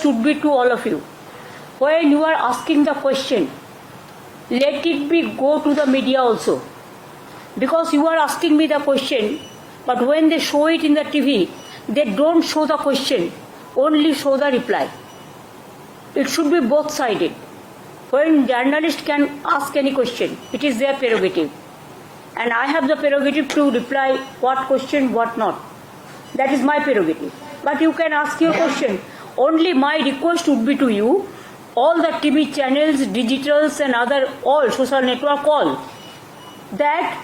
request would be to all of you, when you are asking the question, let it be go to the media also. Because you are asking me the question, but when they show it in the TV, they don't show the question, only show the reply. It should be both-sided. When journalists can ask any question, it is their prerogative. And I have the prerogative to reply what question, what not. That is my prerogative. But you can ask your question. Only my request would be to you, all the TV channels, digitals and other, all social network, all, that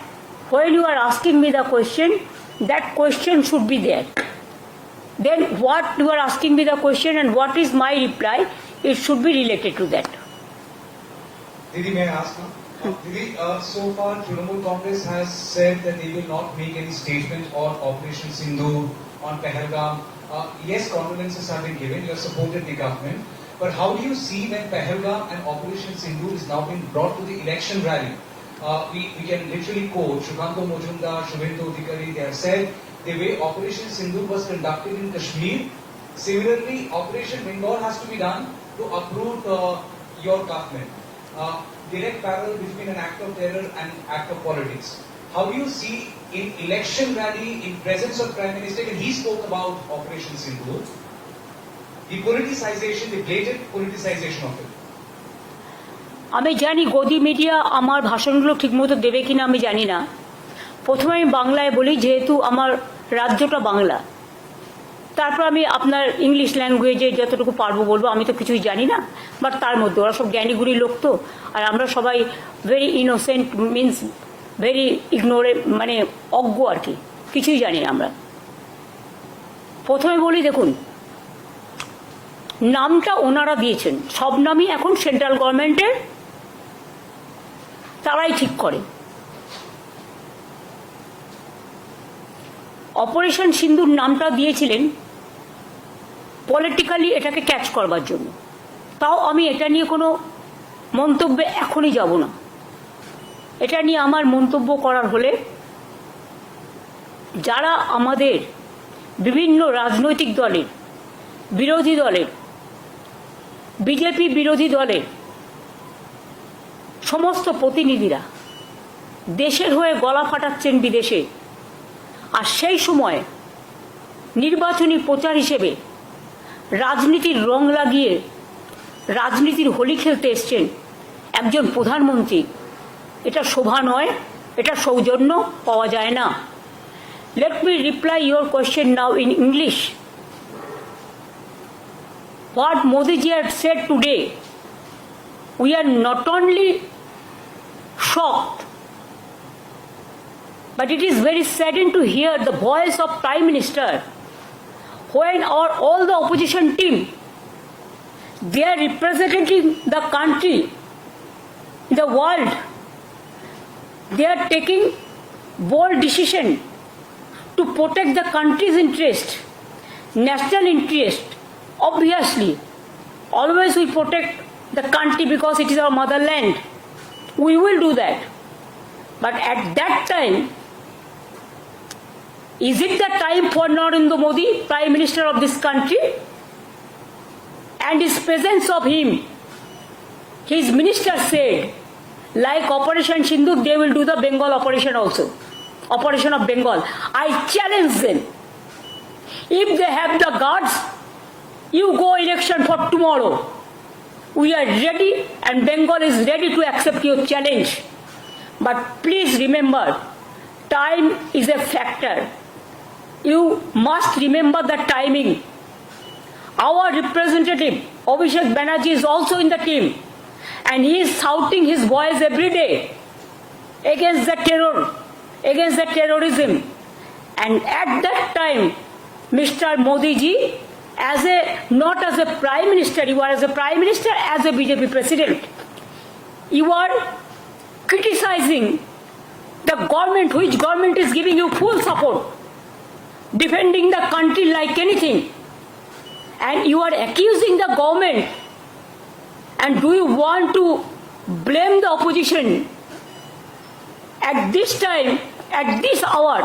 when you are asking me the question, that question should be there. Then what you are asking me the question and what is my reply, it should be related to that. Didi, may I ask now? Didi, so far Trinamool Congress has said that they will not make any statement on Operation Sindhu, on Pahalgam. Yes, condolences have been given, you have supported the government. But how do you see when Pahalgam and Operation Sindhu is now being brought to the election rally? We can literally quote Shukanto Mojumdar, Shubhendu Adhikari, they have said the way Operation Sindhu was conducted in Kashmir, similarly Operation Bengal has to be done to uproot your government. Direct parallel between an act of terror and act of politics. How do you see in election rally, in presence of Prime Minister, and he spoke about Operation Sindhu, the politicization, the blatant politicization of it? আমি জানি গদি media আমার ভাষণগুলো ঠিকমতো দেবে কিনা আমি জানি না। প্রথমে আমি বাংলায় বলি, যেহেতু আমার রাজ্যটা বাংলা, তারপর আমি আপনার ইংলিশ ল্যাঙ্গুয়েজে যতটুকু পারবো বলবো। আমি তো কিছুই জানি না, বাট তার মধ্যে ওরা সব জ্ঞানীগুড়ি লোক তো, আর আমরা সবাই ভেরি ইনোসেন্ট, মিনস ভেরি ইগনোরে, মানে অজ্ঞ আর কি, কিছুই জানি না আমরা। প্রথমে বলি, দেখুন, নামটা ওনারা দিয়েছেন, সব নামই এখন সেন্ট্রাল গভর্নমেন্টের, তারাই ঠিক করে। অপারেশন সিন্দুর নামটা দিয়েছিলেন পলিটিক্যালি এটাকে ক্যাচ করবার জন্য। তাও আমি এটা নিয়ে কোনো মন্তব্যে এখনই যাব না। এটা নিয়ে আমার মন্তব্য করার হলে যারা আমাদের বিভিন্ন রাজনৈতিক দলের, বিরোধী দলের, বিজেপি বিরোধী দলের সমস্ত প্রতিনিধিরা দেশের হয়ে গলা ফাটাচ্ছেন বিদেশে, আর সেই সময় নির্বাচনী প্রচার হিসেবে রাজনীতির রং লাগিয়ে রাজনীতির হোলি খেলতে এসছেন একজন প্রধানমন্ত্রী, এটা শোভা নয়, এটা সৌজন্য পাওয়া যায় না। Let me reply your question now in English. What Modi ji had said today, we are not only shocked, but it is very saddening to hear the voice of Prime Minister when all the opposition team, they are representing the country, the world. They are taking bold decision to protect the country's interest, national interest. Obviously, always we protect the country because it is our motherland. We will do that. But at that time, is it the time for Narendra Modi, Prime Minister of this country, and his presence of him? His minister said, like Operation Sindhu, they will do the Bengal operation also. Operation of Bengal. I challenge them. If they have the guards, you go election for tomorrow. We are ready and Bengal is ready to accept your challenge. But please remember, time is a factor. You must remember the timing. Our representative, Abhishek Banerjee, is also in the team. And he is shouting his voice every day against the terror, against the terrorism. And at that time, Mr. Modi ji, not as a Prime Minister, you are as a Prime Minister, as a BJP President, you are criticizing the government, which government is giving you full support, defending the country like anything, and you are accusing the government. And do you want to blame the opposition at this time, at this hour,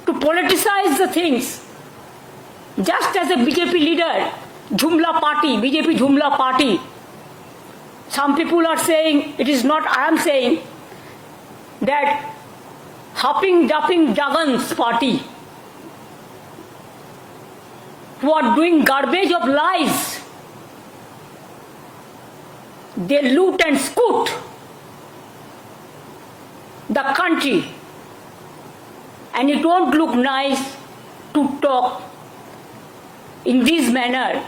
to politicize the things? Just as a BJP leader, Jhumla party, BJP Jhumla party. Some people are saying, it is not I am saying, that hopping, dupping Jagan's party, who are doing garbage of lies. They loot and scoot the country, and it won't look nice to talk in this manner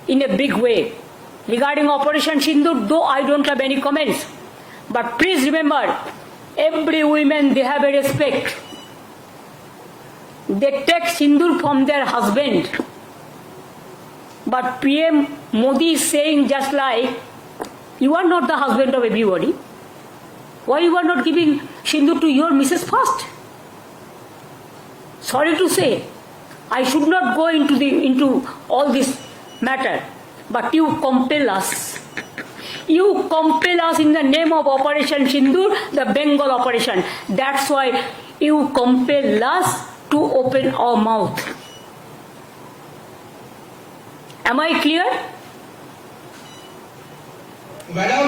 in a big way. Regarding Operation Sindoor, though I don't have any comments, but please remember, every woman, they have a respect. They take Sindoor from their husband. But PM Modi is saying just like, you are not the husband of everybody. Why you are not giving Sindoor to your Mrs. first? Sorry to say, I should not go into all this matter, but you compel us. You compel us in the name of Operation Sindoor, the Bengal operation. That's why you compel us to open our mouth. Am I clear? Madam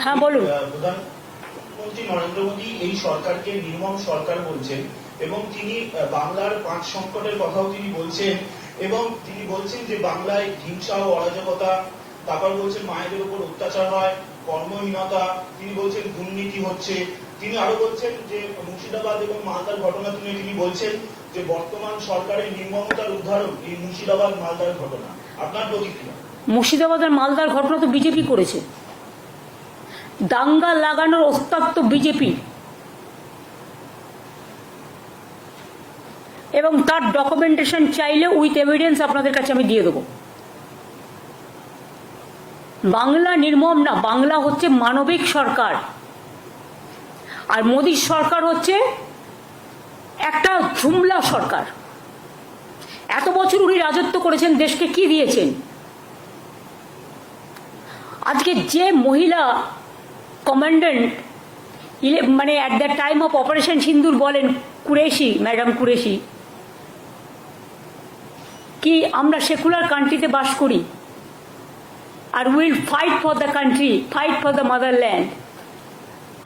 হ্যাঁ, বলুন। প্রধানমন্ত্রী নরেন্দ্র মোদী এই সরকারকে নির্মম সরকার বলছেন এবং তিনি বাংলার 5 সংকটের কথাও তিনি বলছেন এবং তিনি বলছেন যে বাংলায় হিংসা ও অরাজকতা, তারপর বলছেন মায়েদের উপর অত্যাচার হয়, কর্মহীনতা, তিনি বলছেন দুর্নীতি হচ্ছে। তিনি আরো বলছেন যে মুর্শিদাবাদ এবং মালদার ঘটনা তুলে তিনি বলছেন যে বর্তমান সরকারের নির্মমতার উদাহরণ এই মুর্শিদাবাদ মালদার ঘটনা। আপনার প্রতিক্রিয়া? মুর্শিদাবাদের মালদার ঘটনা তো বিজেপি করেছে। দাঙ্গা লাগানোর ওস্তাদ তো বিজেপি, এবং তার ডকুমেন্টেশন চাইলে উইথ এভিডেন্স আপনাদের কাছে আমি দিয়ে দেবো। বাংলা নির্মম না, বাংলা হচ্ছে মানবিক সরকার, আর মোদীর সরকার হচ্ছে একটা ঝুমলা সরকার। এত বছর উনি রাজত্ব করেছেন, দেশকে কি দিয়েছেন? আজকে যে মহিলা কমান্ডেন্ট মানে at the time of operation সিন্দুর বলেন, কুরেশি, ম্যাডাম কুরেশি, কি আমরা সেকুলার কান্ট্রিতে বাস করি আর will fight for the country, fight for the motherland.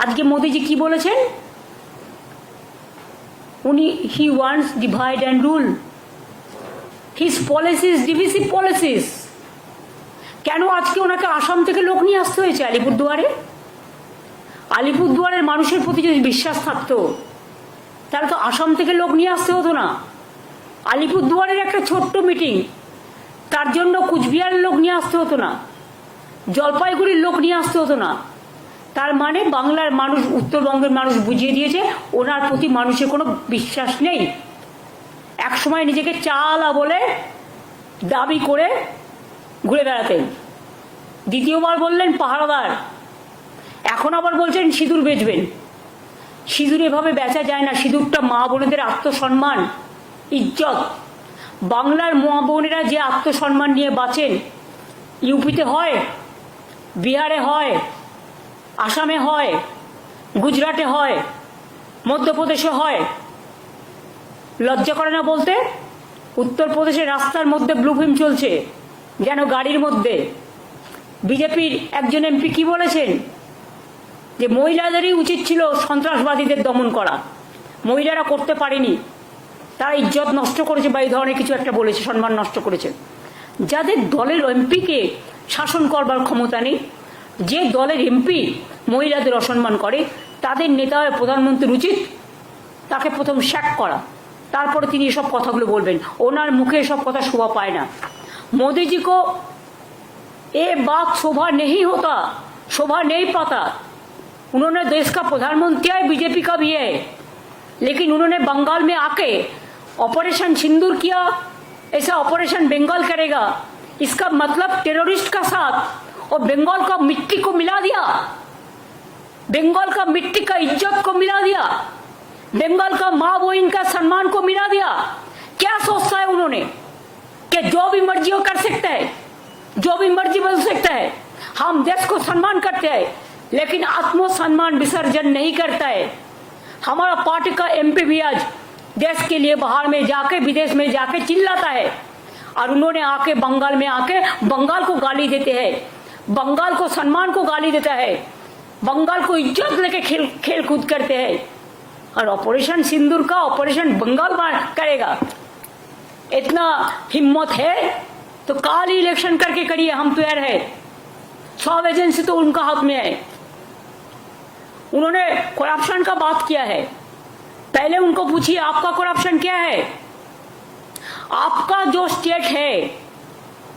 আজকে মোদিজি কি বলেছেন? উনি he wants divide and rule. His policies divisive policies. কেন আজকে ওনাকে আসাম থেকে লোক নিয়ে আসতে হয়েছে আলিপুরদুয়ারে? আলিপুরদুয়ারের মানুষের প্রতি যদি বিশ্বাস থাকতো তাহলে তো আসাম থেকে লোক নিয়ে আসতে হতো না। আলিপুরদুয়ারের একটা ছোট্ট মিটিং, তার জন্য কুচবিহারের লোক নিয়ে আসতে হতো না, জলপাইগুড়ির লোক নিয়ে আসতে হতো না। তার মানে বাংলার মানুষ, উত্তরবঙ্গের মানুষ বুঝিয়ে দিয়েছে ওনার প্রতি মানুষের কোনো বিশ্বাস নেই। একসময় নিজেকে চালা বলে দাবি করে ঘুরে বেড়াতেন, দ্বিতীয়বার বললেন পাহারাদার, এখন আবার বলছেন সিঁদুর বেচবেন। সিঁদুর এভাবে বেচা যায় না। সিঁদুরটা মা বোনেদের আত্মসম্মান, ইজ্জত। বাংলার মা বোনেরা যে আত্মসম্মান নিয়ে বাঁচেন, ইউপিতে হয়, বিহারে হয়, আসামে হয়, গুজরাটে হয়, মধ্যপ্রদেশে হয়। লজ্জা করে না বলতে? উত্তরপ্রদেশের রাস্তার মধ্যে ব্লু ফিল্ম চলছে, যেন গাড়ির মধ্যে। বিজেপির একজন এমপি কি বলেছেন? যে মহিলাদেরই উচিত ছিল সন্ত্রাসবাদীদের দমন করা, মহিলারা করতে পারেনি, তারা ইজ্জত নষ্ট করেছে বা এই ধরনের কিছু একটা বলেছে, সম্মান নষ্ট করেছে। যাদের দলের এমপিকে শাসন করবার ক্ষমতা নেই, যে দলের এমপি মহিলাদের অসম্মান করে, তাদের নেতা হয়ে প্রধানমন্ত্রীর উচিত তাকে প্রথম স্যাক করা, তারপরে তিনি এসব কথাগুলো বলবেন। ওনার মুখে এসব কথা শোভা পায় না। मोदी जी को ये बात शोभा नहीं होता, शोभा नहीं पाता। उन्होंने देश का प्रधानमंत्री है, बीजेपी का भी है, लेकिन उन्होंने बंगाल में आके ऑपरेशन सिंदूर किया, ऐसा ऑपरेशन बंगाल करेगा, इसका मतलब टेररिस्ट का साथ और बंगाल का मिट्टी को मिला दिया, बंगाल का मिट्टी का इज्जत को मिला दिया, बंगाल का माँ बहन का सम्मान को मिला दिया। क्या सोचता है उन्होंने कि जो भी मर्जी वो कर सकता है, जो भी मर्जी बोल सकता है। हम देश को सम्मान करते हैं, लेकिन आत्मसम्मान विसर्जन नहीं करता है। हमारा पार्टी का एमपी भी आज देश के लिए बाहर में जाके, विदेश में जाके चिल्लाता है, और उन्होंने आके बंगाल में आके बंगाल को गाली देते हैं, बंगाल को सम्मान को गाली देता है, बंगाल को इज्जत लेके खेल कूद करते हैं। और ऑपरेशन सिंदूर का ऑपरेशन बंगाल करेगा, इतना हिम्मत है तो काल ही इलेक्शन करके करिए, हम तैयार है। सब एजेंसी तो उनका हाथ में है। उन्होंने करप्शन का बात किया है, पहले उनको पूछिए आपका करप्शन क्या है। आपका जो स्टेट है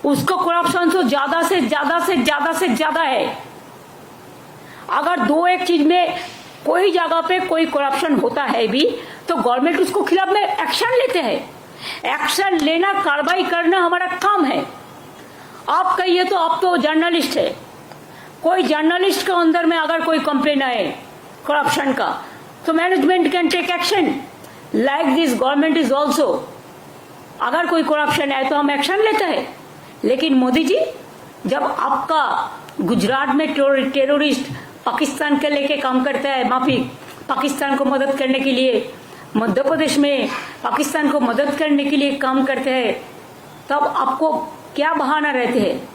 उसको करप्शन तो ज्यादा से ज्यादा से ज्यादा से ज्यादा है। अगर दो एक चीज में कोई जगह पे कोई करप्शन होता है भी तो गवर्नमेंट उसको खिलाफ में एक्शन लेते हैं। एक्शन लेना, कार्रवाई करना हमारा काम है। आप कहिए तो आप तो जर्नलिस्ट है, कोई जर्नलिस्ट के अंदर में अगर कोई कंप्लेन आए करप्शन का तो management can take action. Like this government is also, अगर कोई करप्शन है तो हम एक्शन लेते हैं। लेकिन मोदी जी, जब आपका गुजरात में टेररिस्ट पाकिस्तान के लेके काम करता है, माफी, पाकिस्तान को मदद करने के लिए, मध्य प्रदेश में पाकिस्तान को मदद करने के लिए काम करते हैं, तब आपको क्या बहाना रहते हैं,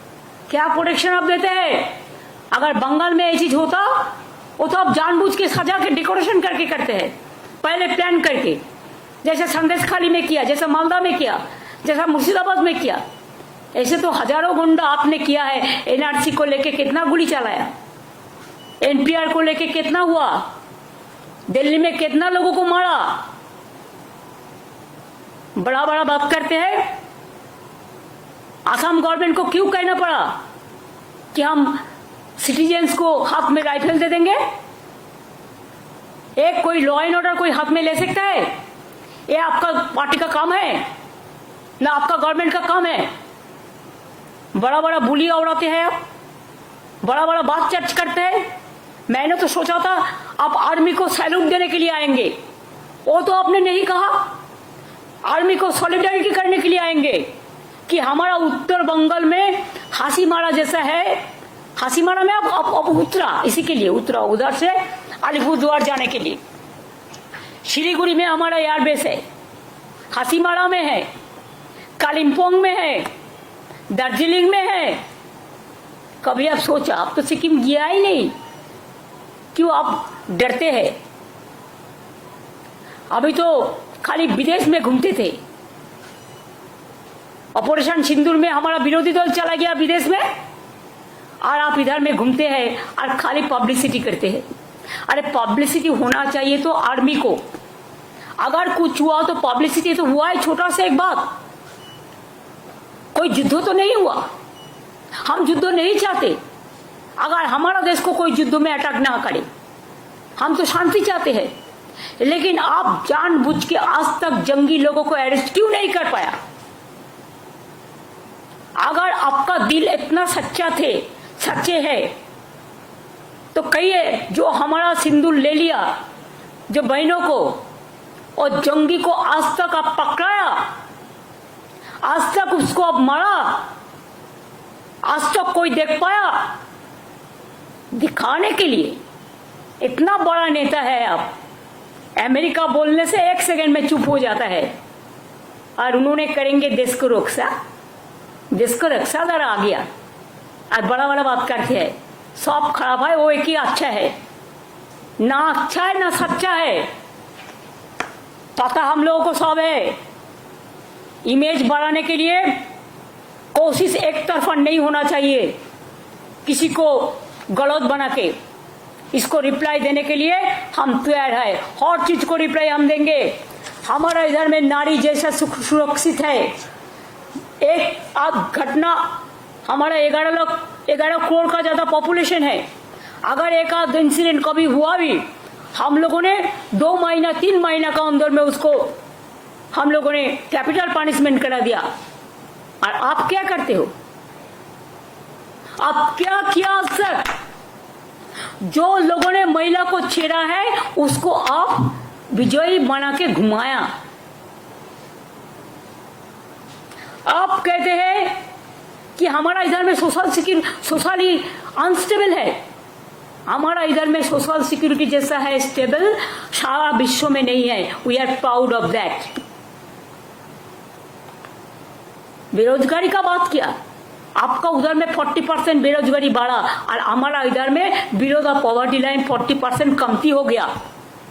क्या प्रोटेक्शन आप देते हैं? अगर बंगाल में ये चीज होता वो तो आप जानबूझ के सजा के डेकोरेशन करके करते हैं, पहले प्लान करके, जैसे संदेशखाली में किया, जैसे मालदा में किया, जैसा मुर्शिदाबाद में किया। ऐसे तो हजारों गुंडा आपने किया है। एनआरसी को लेके कितना गोली चलाया, एनपीआर को लेके कितना हुआ, दिल्ली में कितना लोगों को मारा। बड़ा बड़ा बात करते हैं। आसाम गवर्नमेंट को क्यों कहना पड़ा कि हम सिटीजन्स को हाथ में राइफल दे देंगे? एक कोई लॉ एंड ऑर्डर कोई हाथ में ले सकता है? ये आपका पार्टी का काम है ना आपका गवर्नमेंट का काम है? बड़ा बड़ा बुली उड़ाते हैं आप, बड़ा बड़ा बात चर्च करते हैं। मैंने तो सोचा था आप आर्मी को सैल्यूट देने के लिए आएंगे, वो तो आपने नहीं कहा। आर्मी को सॉलिडारिटी करने के लिए आएंगे कि हमारा उत्तर बंगाल में हासीमारा जैसा है। हासीमारा में अब उतरा, इसी के लिए उतरा, उधर से अलीपुरद्वार जाने के लिए। शिलीगुड़ी में हमारा एयरबेस है, हासीमारा में है, कालिम्पोंग में है, दार्जिलिंग में है। कभी आप सोचा? आप तो सिक्किम गया ही नहीं, क्यों आप डरते हैं? अभी तो खाली विदेश में घूमते थे। ऑपरेशन सिंदूर में हमारा विरोधी दल चला गया विदेश में, और आप इधर में घूमते हैं और खाली पब्लिसिटी करते हैं। अरे पब्लिसिटी होना चाहिए तो आर्मी को, अगर कुछ हुआ तो पब्लिसिटी तो हुआ है। छोटा सा एक बात, कोई युद्ध तो नहीं हुआ, हम युद्ध नहीं चाहते। अगर हमारा देश को कोई युद्ध में अटैक ना करे, हम तो शांति चाहते हैं। लेकिन आप जानबूझ के आज तक जंगी लोगों को अरेस्ट क्यों नहीं कर पाया? अगर आपका दिल इतना सच्चे है तो कहिए, जो हमारा सिंदूर ले लिया, जो बहनों को और जंगी को आज तक आप पकड़ाया, आज तक उसको आप मारा, आज तक कोई देख पाया? दिखाने के लिए इतना बड़ा नेता है आप। अमेरिका बोलने से एक सेकंड में चुप हो जाता है, और उन्होंने करेंगे देश को रक्षा। देश को रक्षा जरा आ गया और बड़ा बड़ा बात करते हैं। सब खराब है, वो एक ही अच्छा है। ना अच्छा है ना सच्चा है, पता हम लोगों को सब है। इमेज बढ़ाने के लिए कोशिश एक तरफा नहीं होना चाहिए, किसी को गलत बना के। इसको रिप्लाई देने के लिए हम तैयार है, हर चीज को रिप्लाई हम देंगे। हमारा इधर में नारी जैसा सुरक्षित है। एक आध घटना, हमारा 11 करोड़ का ज्यादा पॉपुलेशन है। अगर एक आध इंसिडेंट कभी हुआ भी, हम लोगों ने 2 महीना 3 महीना का अंदर में उसको हम लोगों ने कैपिटल पनिशमेंट करा दिया। और आप क्या करते हो? आप क्या किया सर? जो लोगों ने महिला को छेड़ा है उसको आप विजयी बना के घुमाया। आप कहते हैं कि हमारा इधर में सोशली अनस्टेबल है। हमारा इधर में सोशल सिक्योरिटी जैसा है स्टेबल सारा विश्व में नहीं है। We are proud of that. बेरोजगारी का बात किया। आपका उधर में 40% बेरोजगारी बढ़ा और हमारा इधर में बिलो द पॉवर्टी लाइन 40% कमती हो गया।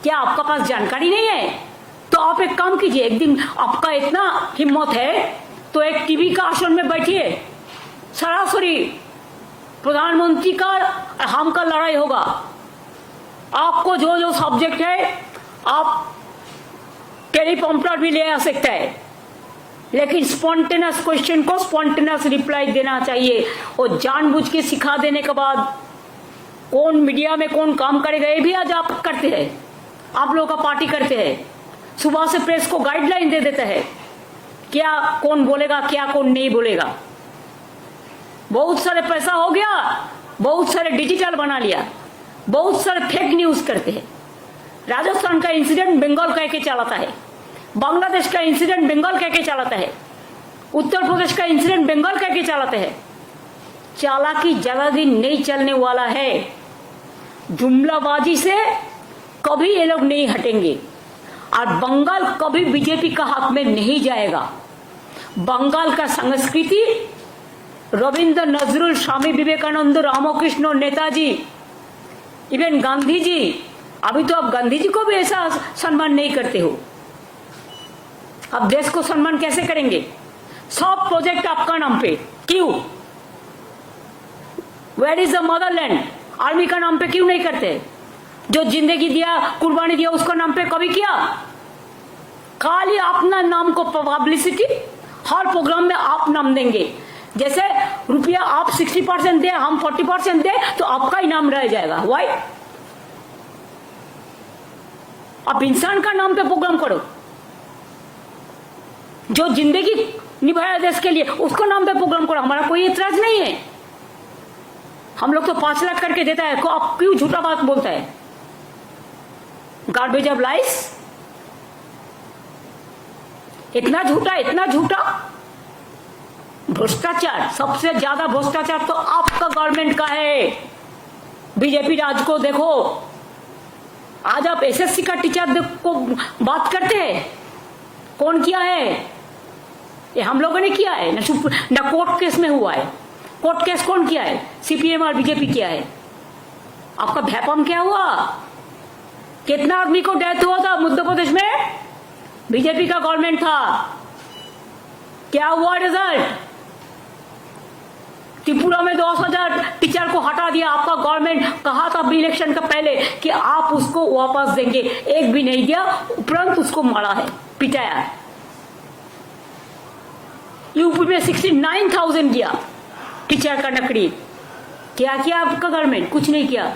क्या आपका पास जानकारी नहीं है? तो आप एक काम कीजिए, एक दिन आपका इतना हिम्मत है तो एक टीवी का आसन में बैठिए, सरासरी प्रधानमंत्री का और हम का लड़ाई होगा। आपको जो जो सब्जेक्ट है आप टेलीप्रॉम्प्टर भी ले आ सकते हैं, लेकिन स्पॉन्टेनियस क्वेश्चन को स्पॉन्टेनियस रिप्लाई देना चाहिए। और जानबूझ के सिखा देने के बाद कौन मीडिया में कौन काम करेगा ये भी आज आप करते हैं, आप लोगों का पार्टी करते हैं। सुबह से प्रेस को गाइडलाइन दे देते हैं क्या कौन बोलेगा क्या कौन नहीं बोलेगा। बहुत सारे पैसा हो गया, बहुत सारे डिजिटल बना लिया, बहुत सारे फेक न्यूज करते हैं। राजस्थान का इंसिडेंट बंगाल कह के चलाता है, बांग्लादेश का इंसिडेंट बंगाल कह के चलाता है, उत्तर प्रदेश का इंसिडेंट बंगाल कह के चलाते हैं। चालाकी ज्यादा दिन नहीं चलने वाला है। जुमलाबाजी से कभी ये लोग नहीं हटेंगे और बंगाल कभी बीजेपी का हक में नहीं जाएगा। बंगाल का संस्कृति रविंद्र नजरुल, स्वामी विवेकानंद, रामकृष्ण, नेताजी, इवन गांधी जी, अभी तो आप गांधी जी को भी ऐसा सम्मान नहीं करते हो। आप देश को सम्मान कैसे करेंगे? सब प्रोजेक्ट आपका नाम पे क्यों? Where is the motherland? Army का नाम पे क्यों नहीं करते? जो जिंदगी दिया, कुर्बानी दिया, उसका नाम पे कभी किया? खाली अपना नाम को पब्लिसिटी, हर प्रोग्राम में आप नाम देंगे। जैसे रुपया आप 60% दे, हम 40% दे तो आपका ही नाम रह जाएगा। वाई? आप इंसान का नाम पे प्रोग्राम करो। जो जिंदगी निभाया देश के लिए उसको नाम पे प्रोग्राम करो, हमारा कोई एतराज नहीं है। हम लोग तो 5 लाख करके देता है, आप क्यों झूठा बात बोलता है? गार्बेज ऑफ लाइस, इतना झूठा, इतना झूठा। भ्रष्टाचार, सबसे ज्यादा भ्रष्टाचार तो आपका गवर्नमेंट का है। बीजेपी राज को देखो, आज आप एसएससी का टीचर को बात करते हैं, कौन किया है? ये हम लोगों ने किया है ना कोर्ट केस में हुआ है। कोर्ट केस कौन किया है? सीपीएम और बीजेपी किया है। आपका भैपम क्या हुआ? कितना आदमी को डेथ हुआ था मध्य प्रदेश में? बीजेपी का गवर्नमेंट था। क्या हुआ रिजल्ट? त्रिपुरा में 10,000 टीचर को हटा दिया आपका गवर्नमेंट। कहा था इलेक्शन का पहले कि आप उसको वापस देंगे, एक भी नहीं दिया, उपरांत उसको मारा है, पिटाया है। यूपी में 69,000 दिया टीचर का नकली। क्या किया आपका गवर्नमेंट? कुछ नहीं किया।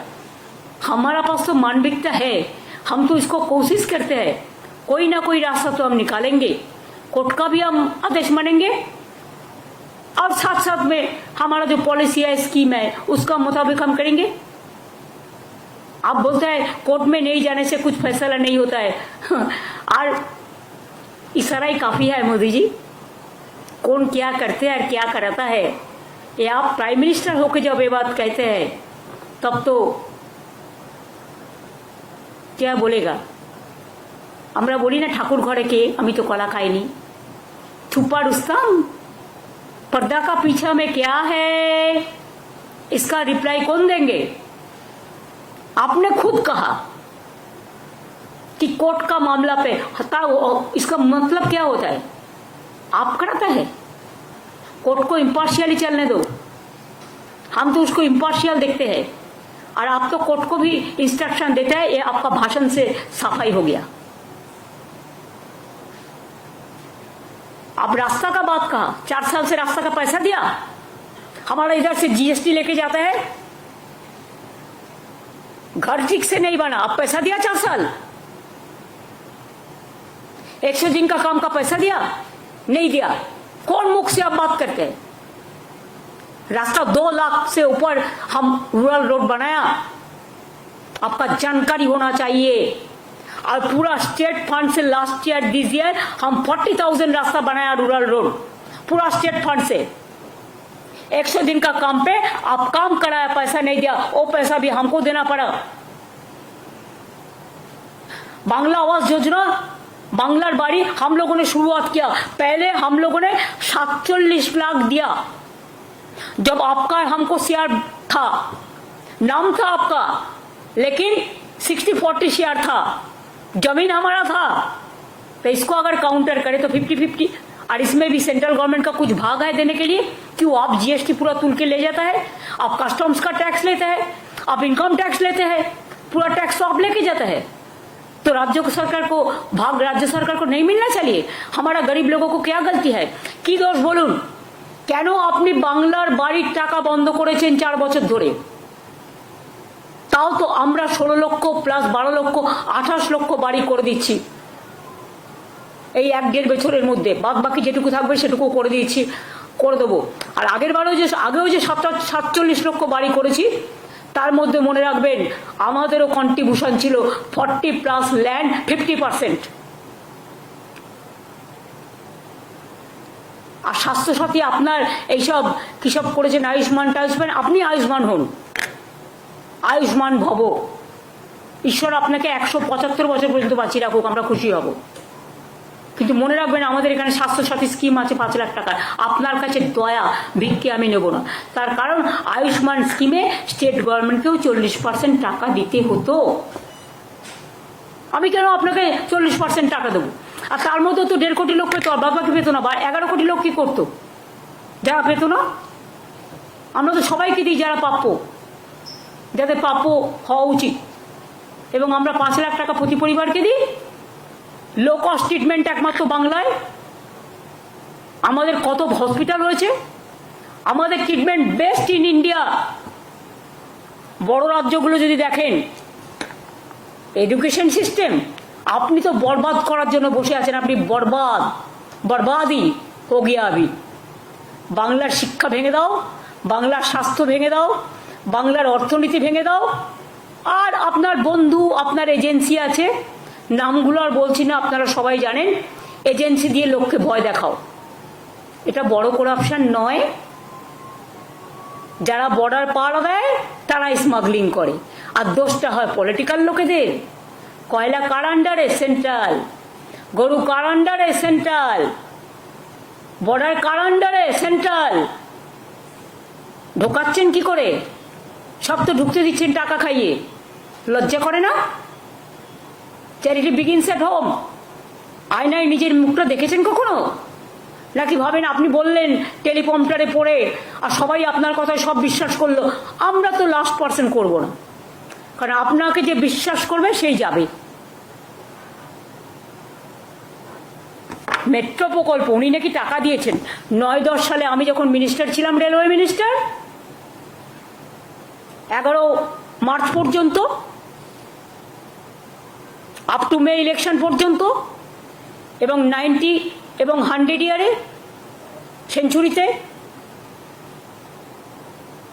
हमारा पास तो मानविकता है, हम तो इसको कोशिश करते हैं, कोई ना कोई रास्ता तो हम निकालेंगे। कोर्ट का भी हम आदेश मानेंगे और साथ साथ में हमारा जो पॉलिसी है, स्कीम है, उसका मुताबिक हम करेंगे। आप बोलते हैं कोर्ट में नहीं जाने से कुछ फैसला नहीं होता है और इशारा ही काफी है मोदी जी। कौन क्या करते हैं और क्या कराता है, ये आप प्राइम मिनिस्टर होकर जब ये बात कहते हैं तब तो क्या बोलेगा? আমরা বলি না ঠাকুর ঘরে কে, আমি তো কলা খাইনি। छुपा रुस्तम, पर्दा का पीछा में क्या है, इसका रिप्लाई कौन देंगे? आपने खुद कहा कि कोर्ट का मामला पे हटाओ, इसका मतलब क्या होता है? आप कराता है कोर्ट को इम्पार्शियली चलने दो। हम तो उसको इम्पार्शियल देखते हैं और आप तो कोर्ट को भी इंस्ट्रक्शन देते हैं। ये आपका भाषण से सफाई हो गया। अब रास्ता का बात कहा, 4 साल से रास्ता का पैसा दिया। हमारा इधर से जीएसटी लेके जाता है, घर ठीक से नहीं बना, अब पैसा दिया 4 साल। 100 दिन का काम का पैसा दिया, नहीं दिया। कौन मुख से आप बात करते हैं? रास्ता 2 लाख से ऊपर हम रूरल रोड बनाया, आपका जानकारी होना चाहिए। और पूरा स्टेट फंड से लास्ट ईयर दिस ईयर हम 40,000 रास्ता बनाया रूरल रोड, पूरा स्टेट फंड से। 100 दिन का काम पे आप काम कराया, पैसा नहीं दिया, वो पैसा भी हमको देना पड़ा। बांग्ला आवास योजना बांग्लार बाड़ी हम लोगों ने शुरुआत किया। पहले हम लोगों ने 47 लाख दिया जब आपका हमको शेयर था, नाम था आपका, लेकिन 60-40 शेयर था, जमीन हमारा था। तो इसको अगर काउंटर करें तो 50-50, और इसमें भी सेंट्रल गवर्नमेंट का कुछ भाग है देने के लिए। क्यों? आप जीएसटी पूरा तुल के ले जाता है, आप कस्टम्स का टैक्स लेते हैं, आप इनकम टैक्स लेते हैं, पूरा टैक्स तो आप लेके जाता है। तो राज्य सरकार को भाग राज्य सरकार को नहीं मिलना चाहिए? हमारा गरीब लोगों को क्या गलती है? কি দোষ বলুন? কেন আপনি বাংলার বাড়ির টাকা বন্ধ করেছেন 4 বছর ধরে? তাও তো আমরা 16 লক্ষ প্লাস 12 লক্ষ 28 লক্ষ বাড়ি করে দিচ্ছি এই 1-1.5 বছরের মধ্যে। বাদ বাকি যেটুকু থাকবে সেটুকু করে দিয়েছি, করে দেবো। আর আগেও যে 47 লক্ষ বাড়ি করেছি, তার মধ্যে মনে রাখবেন আমাদেরও কন্ট্রিবিউশন ছিল 40 প্লাস ল্যান্ড 50%। আর স্বাস্থ্যসাথী আপনার এইসব কিসব করেছেন, আয়ুষ্মান টায়ুষ্মান, আপনি আয়ুষ্মান হন, আয়ুষ্মান ভব। ঈশ্বর আপনাকে 175 বছর পর্যন্ত বাঁচিয়ে রাখুক, আমরা খুশি হব। কিন্তু মনে রাখবেন আমাদের এখানে স্বাস্থ্যসাথী স্কিম আছে 5 লাখ টাকা। আপনার কাছে দয়া ভিক্ষে আমি নেব না, তার কারণ আয়ুষ্মান স্কিমে স্টেট গভর্নমেন্টকেও 40% টাকা দিতে হতো। আমি কেন আপনাকে 40% টাকা দেবো? আর তার মধ্যে তো 1.5 কোটি লোক পেতো, আর বাবাকে পেতো না, বা 11 কোটি লোক কি করতো যারা পেতো না? আমরা তো সবাইকে দিই যারা প্রাপ্য, যাদের প্রাপ্য হওয়া উচিত, এবং আমরা 5 লাখ টাকা প্রতি পরিবারকে দিই। লো কস্ট ট্রিটমেন্ট একমাত্র বাংলায়। আমাদের কত হসপিটাল রয়েছে, আমাদের ট্রিটমেন্ট বেস্ট ইন ইন্ডিয়া। বড় রাজ্যগুলো যদি দেখেন এডুকেশন সিস্টেম, আপনি তো বরবাদ করার জন্য বসে আছেন। আপনি বরবাদই হো গিয়া আবি। বাংলার শিক্ষা ভেঙে দাও, বাংলার স্বাস্থ্য ভেঙে দাও, বাংলার অর্থনীতি ভেঙে দাও। আর আপনার বন্ধু, আপনার এজেন্সি আছে, নামগুলো আর বলছি না, আপনারা সবাই জানেন। এজেন্সি দিয়ে লোককে ভয় দেখাও, এটা বড় করাপশন নয়? যারা বর্ডার পার দেয় তারা স্মাগলিং করে, আর দোষটা হয় পলিটিক্যাল লোকেদের। কয়লা কার আন্ডারে? সেন্ট্রাল। গরু কার আন্ডারে? সেন্ট্রাল। বর্ডার কার আন্ডারে? সেন্ট্রাল। ঢোকাচ্ছেন কি করে? সব তো ঢুকতে দিচ্ছেন টাকা খাইয়ে। লজ্জা করে না? Charity begins at home. আয়নায় নিজের মুখটা দেখেছেন কখনো? নাকি ভাবেন আপনি বললেন টেলিপ্রম্পটারে পড়ে আর সবাই আপনার কথায় সব বিশ্বাস করলো? আমরা তো লাস্ট পার্সন করব না, কারণ আপনাকে যে বিশ্বাস করবে সেই যাবে। মেট্রো প্রকল্প উনি নাকি টাকা দিয়েছেন 9-10 সালে। আমি যখন মিনিস্টার ছিলাম, রেলওয়ে মিনিস্টার, 11 মার্চ পর্যন্ত, আপ টু মে ইলেকশন পর্যন্ত, এবং 90 এবং 100 ইয়ারে সেঞ্চুরিতে,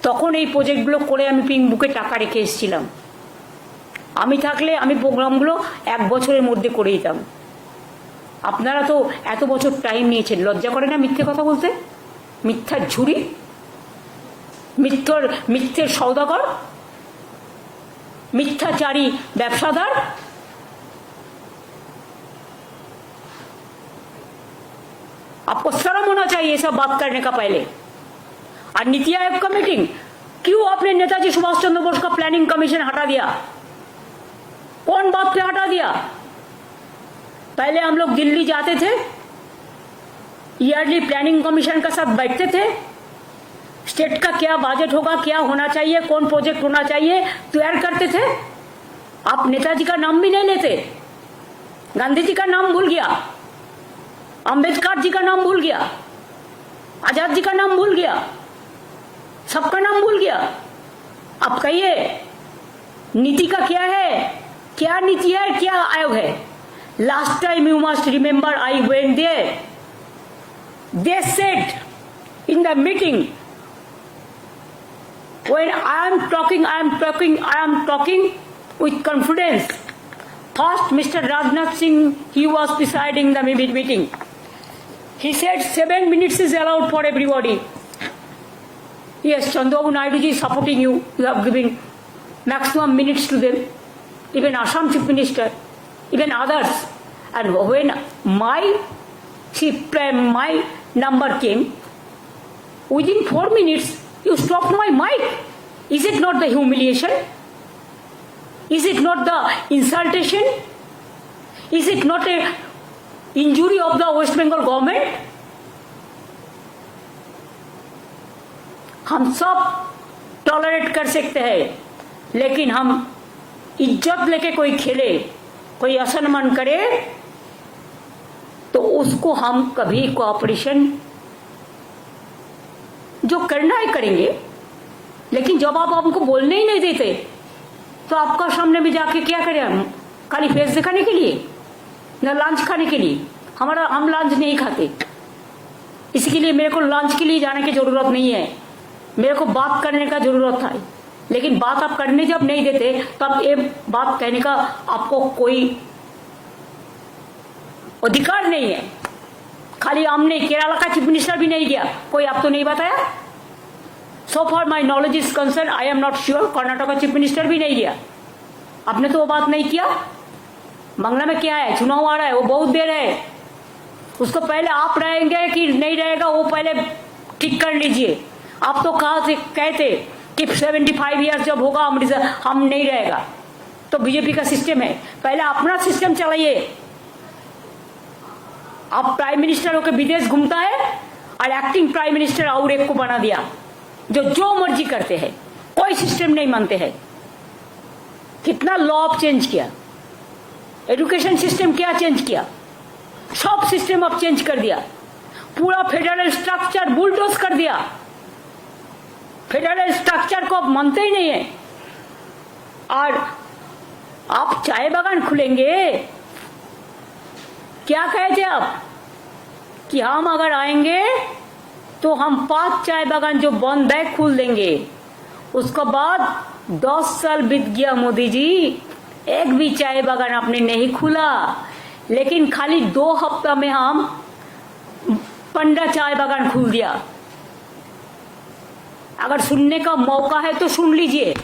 তখন এই প্রজেক্টগুলো করে আমি পিঙ্ক বুকে টাকা রেখে এসেছিলাম। আমি থাকলে আমি প্রোগ্রামগুলো 1 বছরের মধ্যে করে দিতাম। আপনারা তো এত বছর টাইম নিয়েছেন, লজ্জা করে না মিথ্যে কথা বলতে? মিথ্যার ঝুড়ি, মিথ্যের সওদাগর, মিথ্যাচারী ব্যবসাদার। आपको शर्म होना चाहिए ये सब बात करने का पहले। और नीति आयोग का मीटिंग, क्यों आपने नेताजी सुभाष चंद्र बोस का प्लानिंग कमीशन हटा दिया? कौन बात पे हटा दिया? पहले हम लोग दिल्ली जाते थे, ईयरली प्लानिंग कमीशन का साथ बैठते थे, स्टेट का क्या बजट होगा, क्या होना चाहिए, कौन प्रोजेक्ट होना चाहिए, तैयार करते थे। आप नेताजी का नाम भी नहीं लेते, गांधी जी का नाम भूल गया, अंबेडकर जी का नाम भूल गया, आजाद जी का नाम भूल गया, सबका नाम भूल गया। अब कहिए नीति का क्या है, क्या नीति है, क्या आयोग है? Last time you must remember I went there, they said in the meeting, when I am talking with confidence. First, Mr. Rajnath Singh, he was presiding the meeting. He said 7 minutes is allowed for everybody. Yes, Chandrababu Naidu ji is supporting you. You are giving maximum minutes to them. Even Assam Chief Minister, even others. And when my number came, within 4 minutes, you stopped my mic. Is it not the humiliation? Is it not the insultation? Is it not a injury of the West Bengal government? हम सब tolerate कर सकते हैं, लेकिन हम इज्जत लेके कोई खेले, कोई असम्मान करे, तो उसको हम कभी कोऑपरेशन जो करना है करेंगे। लेकिन जब आप हमको बोलने ही नहीं देते, तो आपका सामने में जाके क्या करें हम? खाली फेस दिखाने के लिए, ना लंच खाने के लिए? हम लंच नहीं खाते, इसके लिए मेरे को लंच के लिए जाने की जरूरत नहीं है, मेरे को बात करने का जरूरत है। लेकिन बात आप करने जब नहीं देते, तब ये बात कहने का आपको कोई अधिकार नहीं है। खाली हमने केरला का चीफ मिनिस्टर भी नहीं दिया, कोई आप तो नहीं बताया। So for my knowledge is concern, I am not sure, Karnataka का चीफ मिनिस्टर भी नहीं दिया। आपने तो वो बात नहीं किया। बांग्ला में क्या है, चुनाव आ रहा है, वो बहुत देर है, उसको पहले आप रहेंगे कि नहीं रहेगा वो पहले ठीक कर लीजिए। आप तो कहते कि 75 ईयर्स जब होगा हम नहीं रहेगा, तो बीजेपी का सिस्टम है, पहले अपना सिस्टम चलाइए। आप प्राइम मिनिस्टर होकर विदेश घूमता है और एक्टिंग प्राइम मिनिस्टर और एक को बना दिया, जो मर्जी करते हैं, कोई सिस्टम नहीं मानते हैं। कितना लॉ आप चेंज किया, एजुकेशन सिस्टम क्या चेंज किया, सब सिस्टम आप चेंज कर दिया, पूरा फेडरल स्ट्रक्चर बुलडोज कर दिया। फेडरल स्ट्रक्चर को आप मानते ही नहीं है। और आप चाय बागान खुलेंगे, क्या कहते आप कि हम अगर आएंगे तो हम 5 चाय बागान जो बंद है खोल देंगे। उसके बाद 10 साल बीत गया मोदी जी, एक भी चाय बागान आपने नहीं खुला, लेकिन खाली 2 हफ्ता में हम 15 चाय बागान खुल दिया। अगर सुनने का मौका है तो सुन लीजिए।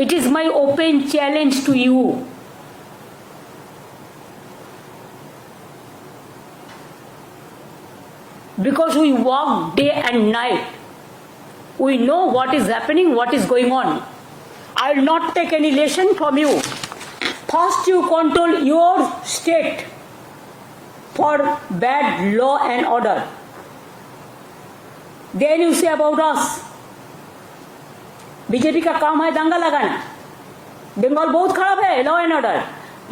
It is my open challenge to you. Because we work day and night, we know what is happening, what is going on. I will not take any lesson from you. First you control your state for bad law and order. Then you say about us. BJP का काम है दंगा लगाना। बंगाल बहुत खराब है law and order.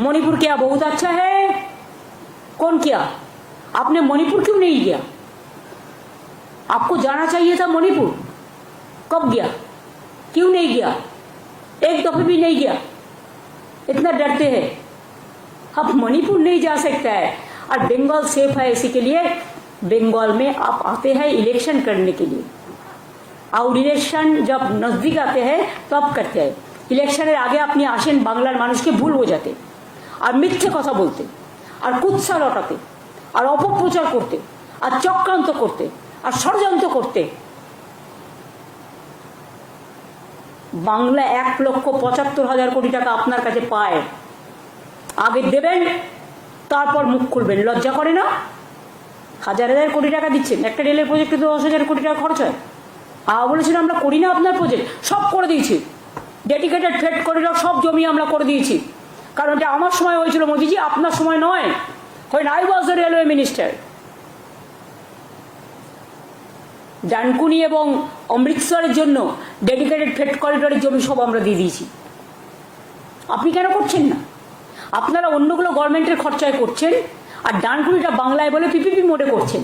Manipur क्या बहुत अच्छा है? कौन किया? आपने मणिपुर क्यों नहीं किया? आपको जाना चाहिए था मणिपुर। कब गया? क्यों नहीं गया? एक दफे भी नहीं गया। इतना डरते हैं। अब मणिपुर नहीं जा सकता है और बंगाल सेफ है, इसी के लिए बंगाल में आप आते हैं इलेक्शन करने के लिए। और इलेक्शन जब नजदीक आते हैं तब करते हैं। इलेक्शনের আগে আপনি আসেন, বাংলার মানুষকে ভুল বোঝাতে আর মিথ্যে কথা বলতে আর কুৎসা রটাতে আর অপপ্রচার করতে আর চক্রান্ত করতে আর ষড়যন্ত্র করতে। বাংলা 1,75,000 কোটি টাকা আপনার কাছে পায়, আগে দেবেন তারপর মুখ খুলবেন। লজ্জা করে না? হাজার হাজার কোটি টাকা দিচ্ছেন, একটা রেলের প্রজেক্টে তো 10,000 কোটি টাকা খরচ হয়। বলেছিল আমরা করি না আপনার প্রজেক্ট, সব করে দিয়েছি। ডেডিকেটেড ফ্রেট করিডর সব জমি আমরা করে দিয়েছি, কারণ এটা আমার সময় হয়েছিল মোদিজি, আপনার সময় নয়। when I was the railway minister, Dankuni এবং অমৃতসরের জন্য ডেডিকেটেড ফ্রেট করিডরের জমি সব আমরা দিয়ে দিয়েছি। আপনি কেন করছেন না? আপনারা অন্যগুলো গভর্নমেন্টের খরচায় করছেন আর ডানকুনিটা বাংলায় বলে পিপিপি মোডে করছেন।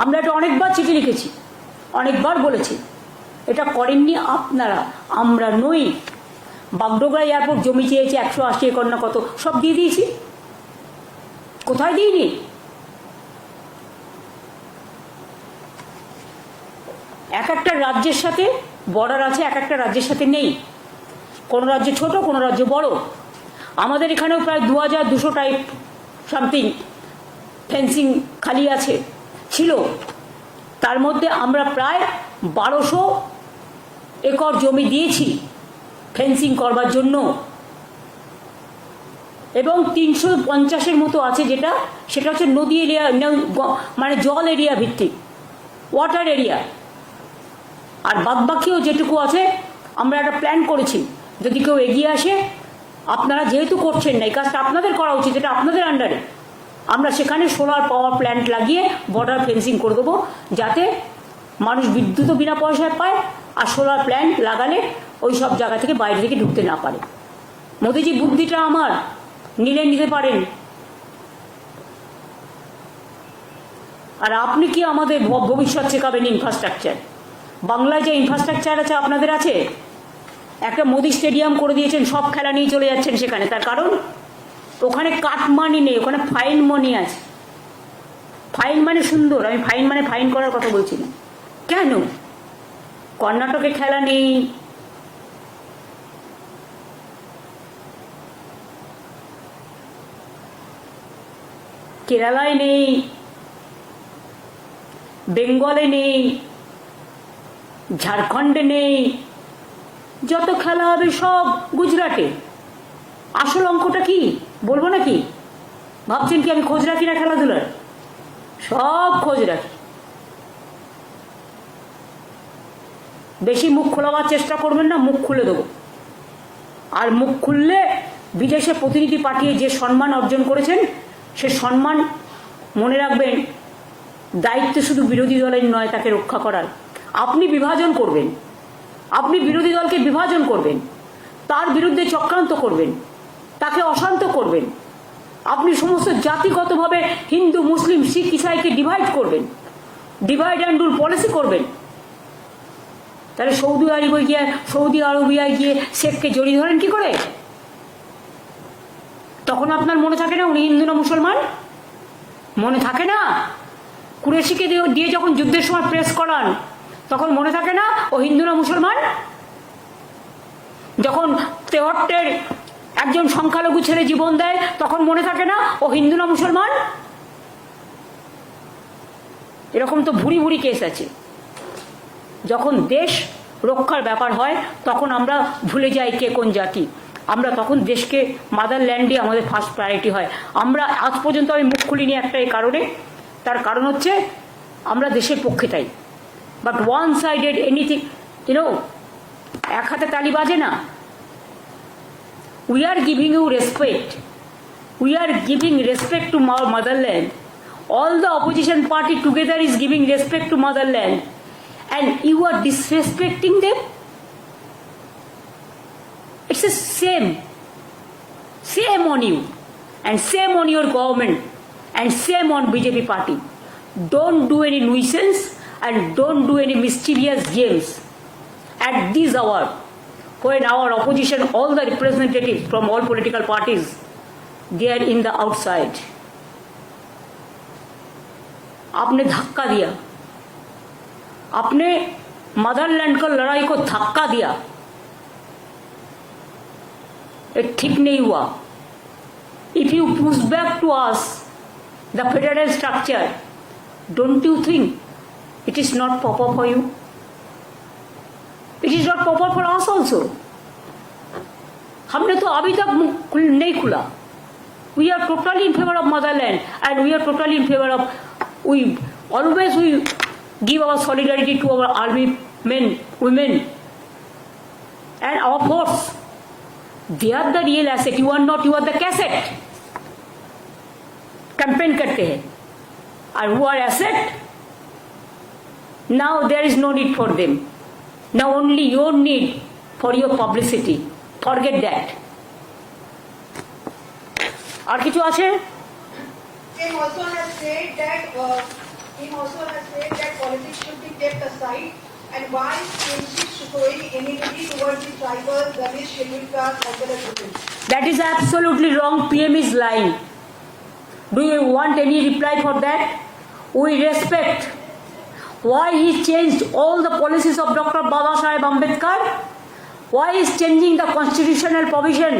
আমরা এটা অনেকবার চিঠি লিখেছি, অনেকবার বলেছি, এটা করেননি আপনারা, আমরা নই। বাগডোগরা এয়ারপোর্ট জমি চেয়েছে 180 একর না কত, সব দিয়ে দিয়েছি। কোথায় দিইনি? এক একটা রাজ্যের সাথে বর্ডার আছে, এক একটা রাজ্যের সাথে নেই। কোন রাজ্য ছোট, কোন রাজ্য বড়। আমাদের এখানেও প্রায় 2200 টাইপ সামথিং ফেন্সিং খালি আছে, ছিল। তার মধ্যে আমরা প্রায় 1200 একর জমি দিয়েছি ফেন্সিং করবার জন্য। এবং 350-এর মতো আছে সেটা হচ্ছে নদী এরিয়া, মানে জল এরিয়া ভিত্তিক, ওয়াটার এরিয়া। আর বাদবাকিও যেটুকু আছে আমরা একটা প্ল্যান করেছি, যদি কেউ এগিয়ে আসে, আপনারা যেহেতু করছেন না, এই কাজটা আপনাদের করা উচিত, এটা আপনাদের আন্ডারে, আমরা সেখানে সোলার পাওয়ার প্ল্যান্ট লাগিয়ে বর্ডার ফেন্সিং করে দেবো, যাতে মানুষ বিদ্যুৎও বিনা পয়সায় পায়, আর সোলার প্ল্যান্ট লাগালে ওই সব জায়গা থেকে বাইরে থেকে ঢুকতে না পারে। মোদিজি বুদ্ধিটা আমার, নিতে পারেন। আর আপনি কি আমাদের ভবিষ্যৎ শেখাবেন ইনফ্রাস্ট্রাকচার? বাংলায় যে ইনফ্রাস্ট্রাকচার আছে আপনাদের আছে, একটা মোদি স্টেডিয়াম করে দিয়েছেন, সব খেলা নিয়ে চলে যাচ্ছেন সেখানে। তার কারণ ওখানে কাট মানি নেই, ওখানে ফাইন মানি আছে। ফাইন মানে সুন্দর, আমি ফাইন মানে ফাইন করার কথা বলছি না। কেন কর্ণাটকে খেলা নেই, কেরালায় নেই, বেঙ্গলে নেই, ঝাড়খণ্ডে নেই, যত খেলা হবে সব গুজরাটে। আসল অঙ্কটা কি বলবো নাকি? ভাবছেন কি আমি খোঁজ রাখি না খেলাধুলার? সব খোঁজ রাখি। বেশি মুখ খোলাবার চেষ্টা করবেন না, মুখ খুলে দেবো। আর মুখ খুললে বিদেশে প্রতিনিধি পাঠিয়ে যে সম্মান অর্জন করেছেন, সে সম্মান মনে রাখবেন, দায়িত্ব শুধু বিরোধী দলের নয় তাকে রক্ষা করার। আপনি বিভাজন করবেন, আপনি বিরোধী দলকে বিভাজন করবেন, তার বিরুদ্ধে চক্রান্ত করবেন, তাকে অশান্ত করবেন, আপনি সমস্ত জাতিগতভাবে হিন্দু মুসলিম শিখ ইসাইকে ডিভাইড করবেন, ডিভাইড অ্যান্ড রুল পলিসি করবেন। তাহলে সৌদি আরবিয়ায় গিয়ে শেখকে জড়িয়ে ধরেন কি করে? তখন আপনার মনে থাকে না উনি হিন্দু না মুসলমান? মনে থাকে না? কুরেশিকে দিয়ে যখন যুদ্ধের সময় প্রেস করান, তখন মনে থাকে না ও হিন্দু না মুসলমান? যখন তেহট্টের একজন সংখ্যালঘু ছেলে জীবন দেয়, তখন মনে থাকে না ও হিন্দু না মুসলমান? এরকম তো ভুরি ভুরি কেস আছে। যখন দেশ রক্ষার ব্যাপার হয় তখন আমরা ভুলে যাই কে কোন জাতি। আমরা তখন দেশকে, মাদারল্যান্ডে আমাদের ফার্স্ট প্রায়োরিটি হয়। আমরা আজ পর্যন্ত আমি মুখ খুলিনি একটা এই কারণে, তার কারণ হচ্ছে আমরা দেশের পক্ষে তাই। বাট ওয়ান সাইডেড এনিথিং, এক হাতে তালি বাজে না। We are giving you respect. We are giving respect to our motherland. All the opposition party together is giving respect to motherland. And you are disrespecting them? It's the same. Same on you. And same on your government. And same on BJP party. Don't do any nuisance and don't do any mischievous games. At this hour, when our opposition, all the representatives from all political parties, they are in the outside. आपने धक्का दिया, आपने Motherland को लड़ाई को धक्का दिया, ये ठीक नहीं हुआ। If you push back to us the federal structure, don't you think it is not proper for you? It is not proper for us also. हमने तो अभी तक नहीं खुला। We are totally in favor of motherland and we are totally in favor of, we always give our solidarity to our army men, women and our force. They are the real asset. You are not, you are the cassette. Campaign करते हैं and who are asset? Now there is no need for them. Now only your need for your publicity. Forget that. আর কিছু আছে? Him also has said that politics should be kept aside, and why is he showing enmity towards the tribal, Dalish, scheduled caste as well as women? That is absolutely wrong. PM is lying. Do you want any reply for that? We respect why he changed all the policies of Dr. Babasaheb Ambedkar. Why he is changing the constitutional provision?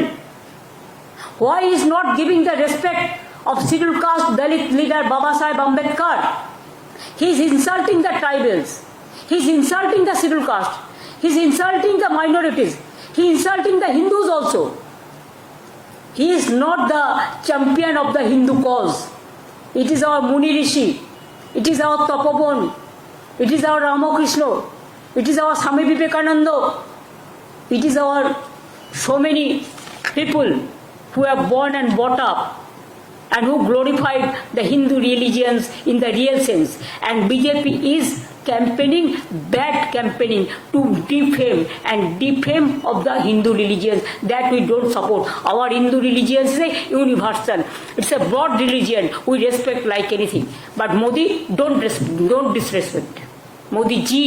Why he is not giving the respect of scheduled caste Dalit leader Babasaheb Ambedkar? He is insulting the tribals. He is insulting the scheduled caste. He is insulting the minorities. He is insulting the Hindus also. He is not the champion of the Hindu cause. It is our Muni Rishi. It is our Tapobon. It is our Ramakrishna. It is our Swami Vivekananda. It is our so many people who have born and brought up and who glorified the Hindu religions in the real sense. And BJP is campaigning, bad campaigning to defame of the Hindu religions that we don't support. Our Hindu religion is a universal. It's a broad religion. We respect like anything. But Modi, don't disrespect. Modi ji,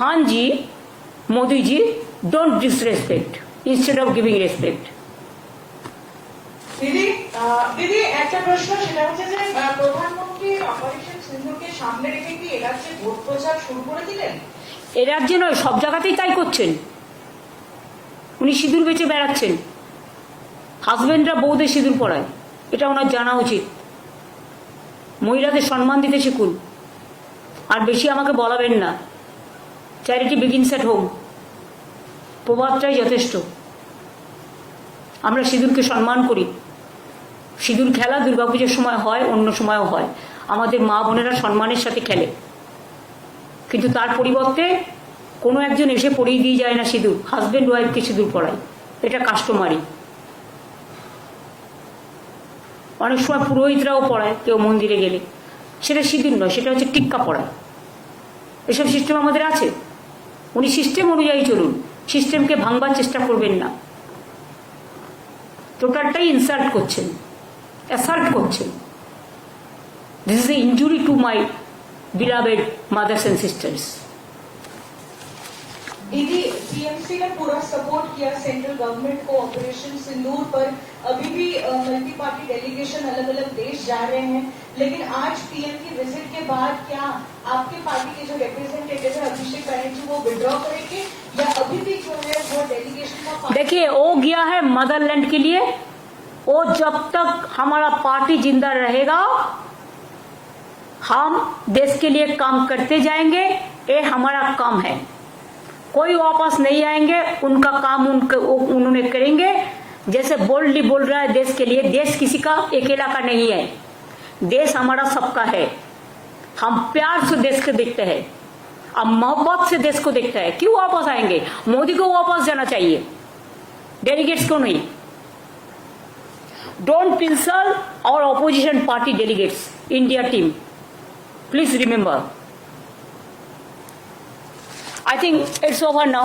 Han ji, Modi ji, don't disrespect instead of giving respect. দিদি দিদি একটা প্রশ্ন, সেটা হচ্ছে যে প্রধানমন্ত্রী operation সিন্দুরকে সামনে রেখে কি এ রাজ্যে ভোট প্রচার শুরু করে দিলেন? এ রাজ্যে নয়, সব জায়গাতেই তাই করছেন। উনি সিঁদুর বেচে বেড়াচ্ছেন, হাজবেন্ডরা বউদের সিঁদুর পরায়, এটা ওনার জানা উচিত। মহিলাদের সম্মান দিতে শিখুন, আর বেশি আমাকে বলাবেন না। চ্যারিটি বিগিনস এট হোম, প্রবাদটাই যথেষ্ট। আমরা সিঁদুরকে সম্মান করি। সিঁদুর খেলা দুর্গাপুজোর সময় হয়, অন্য সময়ও হয়। আমাদের মা বোনেরা সম্মানের সাথে খেলে, কিন্তু তার পরিবর্তে কোনো একজন এসে পরিয়ে দিয়ে যায় না সিঁদুর, হাজব্যান্ড ওয়াইফকে সিঁদুর পরায়, এটা কাস্টমারি। অনেক সময় পুরোহিতরাও পড়ায় কেউ মন্দিরে গেলে, সেটা সিঁদুর নয়, সেটা হচ্ছে টিক্কা পড়ায়। এসব সিস্টেম আমাদের আছে। উনি সিস্টেম অনুযায়ী চলুন, সিস্টেমকে ভাঙবার চেষ্টা করবেন না। টোটালটাই ইনসাল্ট করছেন, অ্যাসাল্ট করছেন। This is a injury to my beloved mothers and sisters. दीदी टीएमसी ने पूरा सपोर्ट किया सेंट्रल गवर्नमेंट को ऑपरेशन सिंदूर पर। अभी भी मल्टी पार्टी डेलीगेशन अलग अलग देश जा रहे हैं, लेकिन आज पीएम की विजिट के बाद क्या आपके पार्टी के जो रिप्रेजेंटेटिव है अभिषेक बनर्जी वो विड्रॉ करेंगे या अभी भी जो है वो डेलीगेशन का? देखिए, वो गया है मदरलैंड के लिए। वो जब तक हमारा पार्टी जिंदा रहेगा हम देश के लिए काम करते जाएंगे, ये हमारा काम है। कोई वापस नहीं आएंगे, उनका काम उन्होंने करेंगे। जैसे बोल्डली बोल रहा है देश के लिए, देश किसी का अकेला का नहीं है, देश हमारा सबका है। हम प्यार से देश को देखते हैं, हम मोहब्बत से देश को देखते हैं। क्यों वापस आएंगे? मोदी को वापस जाना चाहिए, डेलीगेट्स को नहीं। Don't insult our opposition party delegates, India team, please remember. I think it's over now.